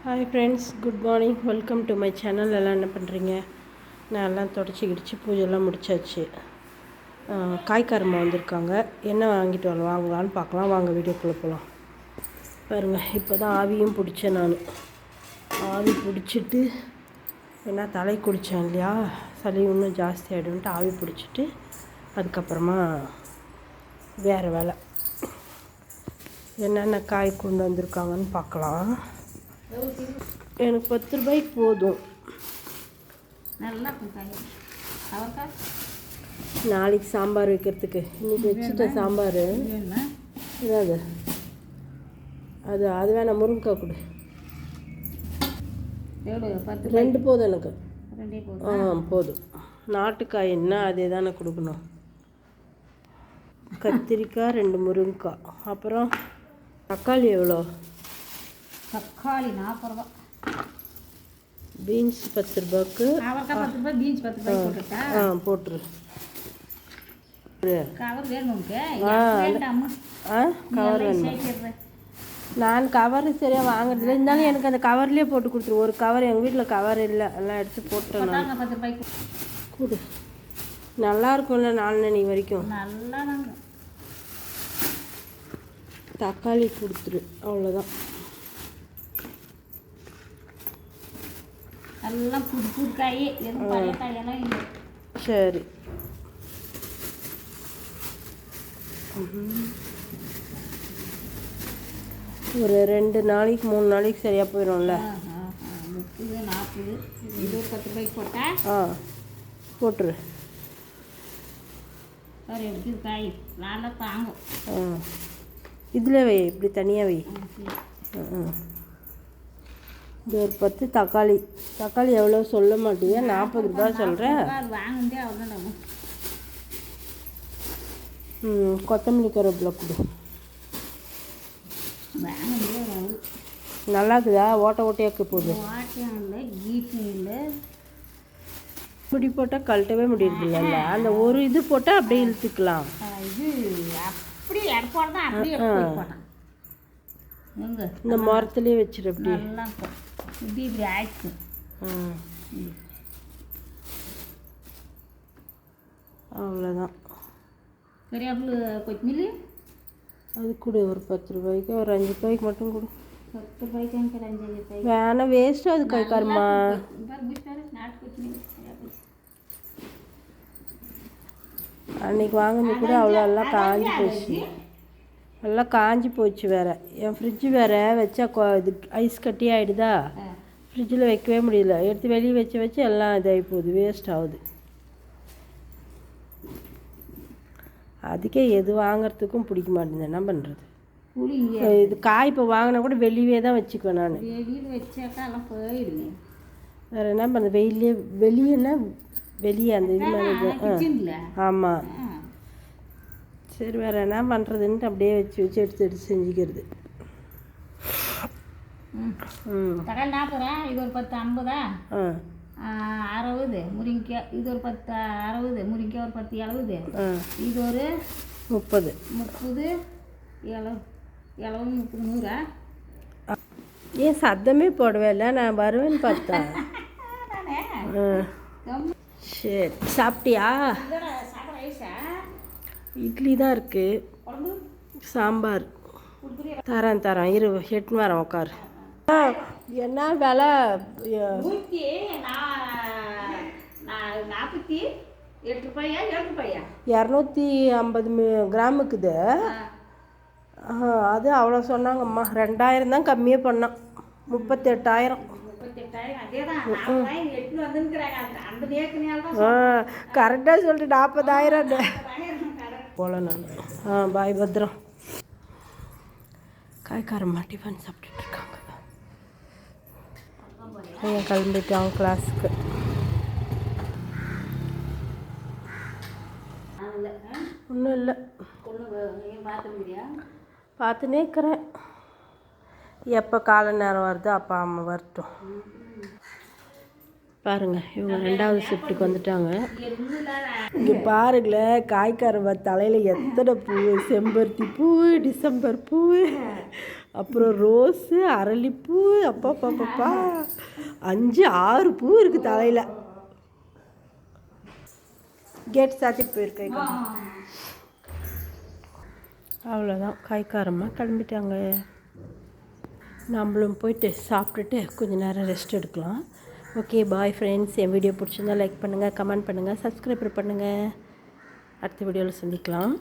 Hi friends, good morning. Welcome to my channel. எல்லாம் என்ன பண்ணுறீங்க? நான் எல்லாம் தொடச்சி கிடிச்சு பூஜைலாம் முடிச்சாச்சு. காய்காரம்மா வந்திருக்காங்க. என்ன வாங்கிட்டு வாங்கலான்னு பார்க்கலாம். வாங்க வீடியோக்குள்ளே போகலாம். பாருங்கள், இப்போ தான் ஆவியும் பிடிச்சேன். நான் ஆவி பிடிச்சிட்டு ஏன்னா தலை குடித்தேன் இல்லையா, சளி இன்னும் ஜாஸ்தி ஆகிடும்ட்டு ஆவி பிடிச்சிட்டு அதுக்கப்புறமா வேறு வேலை. என்னென்ன காய் கொண்டு வந்திருக்காங்கன்னு பார்க்கலாம். எனக்கு 10 ரூபாய்க்கு போதும். நல்லா நாளைக்கு சாம்பார் வைக்கிறதுக்கு இன்றைக்கி வச்சுட்டேன். சாம்பார் இதாவது அது அது வேணாம். முருங்கைக்காய் கொடு. 2 போதும் எனக்கு. போதும். நாட்டுக்காய் என்ன அதே தானே கொடுக்கணும். கத்திரிக்காய் 2, முருங்கைக்காய். அப்புறம் தக்காளி எவ்வளோ? தக்காளி 40 ரூபா. பீன்ஸ் 10 ரூபாய்க்கு. 10 ரூபா. பீன்ஸ் 10 ரூபாய்க்கு போட்டுட்டா? போட்டுரு. கவர் வேணும். கவர் வேணும். நான் கவர் சரியாக வாங்குறதுல இருந்தாலும் எனக்கு அந்த கவர்லேயே போட்டு கொடுத்துரு. ஒரு கவர் எங்கள் வீட்டில் கவர் இல்லை, எல்லாம் எடுத்து போட்டேன். 10 ரூபாய்க்கு கொடு. நல்லா இருக்கும்ல 4 நாள் வரைக்கும். நல்லா தக்காளி கொடுத்துரு, அவ்வளோதான். எல்லாம் புது புது காய், எதுவும் பழைய காயெல்லாம் இல்லை. சரி. ஒரு 2 நாளைக்கு 3 நாளைக்கு சரியாக போயிடும்ல. 30, 40, இது 10 ரூபாய்க்கு போட்டா? போட்டுரு. வேறு எப்படி காய் நல்லா தாங்கும். இதில் வை, இப்படி தனியாக வை. இது ஒரு 10. தக்காளி எவ்வளோ சொல்ல மாட்டேங்க. 40 ரூபா சொல்கிறேன். வாங்கிட்டே அவ்வளோ. கொத்தமல்லி கருவேப்பிலை கொடு. வாங்கிட்டே நல்லா இருக்குதா? ஓட்டையாக்கு போகுது. ஓட்டையும் இல்லை, கீட்டும் இல்லை. முடி போட்டால் கழட்டவே முடியறதில்ல. அந்த ஒரு இது போட்டால் அப்படியே இழுத்துக்கலாம். இது அப்படி எடுப்போம் தான். அப்படியே போட்டான். இந்த மரத்துலேயே வச்சிரு. அப்படி நல்லா இப்படி ஆயிடுச்சு. அவ்வளோதான். கறியாப்பில் கொத்தமல்லி அது கொடு. ஒரு 10 ரூபாய்க்கு, ஒரு 5 ரூபாய்க்கு மட்டும் கொடு. 10 ரூபாய்க்கு 5 ரூபாய்க்கு வேணாம், வேஸ்ட்டு. அது காய்க்காரம்மா. அன்றைக்கி வாங்கினது கூட அவ்வளோ எல்லாம் காஞ்சி போச்சு. எல்லாம் காஞ்சி போச்சு. வேறு என் ஃப்ரிட்ஜு வேறு வச்சா இது ஐஸ் கட்டி ஆகிடுதா. ஃப்ரிட்ஜில் வைக்கவே முடியல. எடுத்து வெளியே வச்சு எல்லாம் இதாகி போகுது, வேஸ்ட் ஆகுது. அதுக்கே எது வாங்கிறதுக்கும் பிடிக்க மாட்டேங்குது. என்ன பண்ணுறது? இது காய் இப்போ வாங்கினா கூட வெளியே தான் வச்சுக்குவேன் நான். வெளியில் வச்சாக்கா எல்லாம் போயிடுவேன். வேறு என்ன பண்ணுறது? வெளியே அந்த இது மாதிரி. ஆமாம். சரி, வேறு என்ன பண்ணுறதுன்ட்டு அப்படியே வச்சு எடுத்து செஞ்சுக்கிறது. தக்காளி 40. இது ஒரு 10 50. 60 முருங்கைக்காய். இது ஒரு 10 60. முருங்கைக்காய் ஒரு 10 70. இது ஒரு 30 30 70 100. ஏன் சத்தமே போடவே இல்லை? நான் வருவேன்னு பார்த்தேன். சரி, சாப்பிட்டியா? இட்லி தான் இருக்குது. சாம்பார் தரேன். இரு, எட்டுன்னு வரேன். உட்காரு. என்ன விலை? 48 ரூபாயா 7 ரூபாயா? 250 கிராமுக்குது. அது அவ்வளோ சொன்னாங்கம்மா. 2000 தான் கம்மியாக பண்ணான். 38,000. கரெக்டாக சொல்லிட்டு 40,000 போல. நான் பாய் பத்திரம். காய்காரம்மா டிஃபன் சாப்பிட்டுட்டு இருக்காங்க. கிளம்பிட்டாங்க கிளாஸுக்கு. ஒன்றும் இல்லை, பார்த்துனே இருக்கிறேன். எப்போ காலை நேரம் வருதோ அப்போ அம்மா வரட்டும். பாருங்கள், இவங்க 2வது ஷிஃப்ட்டுக்கு வந்துட்டாங்க. இங்கே பாருங்களேன், காய்காரம்மா தலையில் எத்தனை பூ. செம்பருத்தி பூ, டிசம்பர் பூ, அப்புறம் ரோஸு, அரளிப்பூ, அப்பா பாப்பாப்பா 5-6 பூ இருக்குது தலையில். கேட் சாத்திட்டு போயிருக்கேன். அவ்வளோதான், காய்க்காரமாக கிளம்பிட்டாங்க. நம்மளும் போயிட்டு சாப்பிட்டுட்டு கொஞ்சம் நேரம் ரெஸ்ட் எடுக்கலாம். Okay, bye friends. என் வீடியோ பிடிச்சிருந்தா லைக் பண்ணுங்கள், கமெண்ட் பண்ணுங்கள், சப்ஸ்கிரைப் பண்ணுங்கள். அடுத்த வீடியோவில் சந்திக்கலாம்.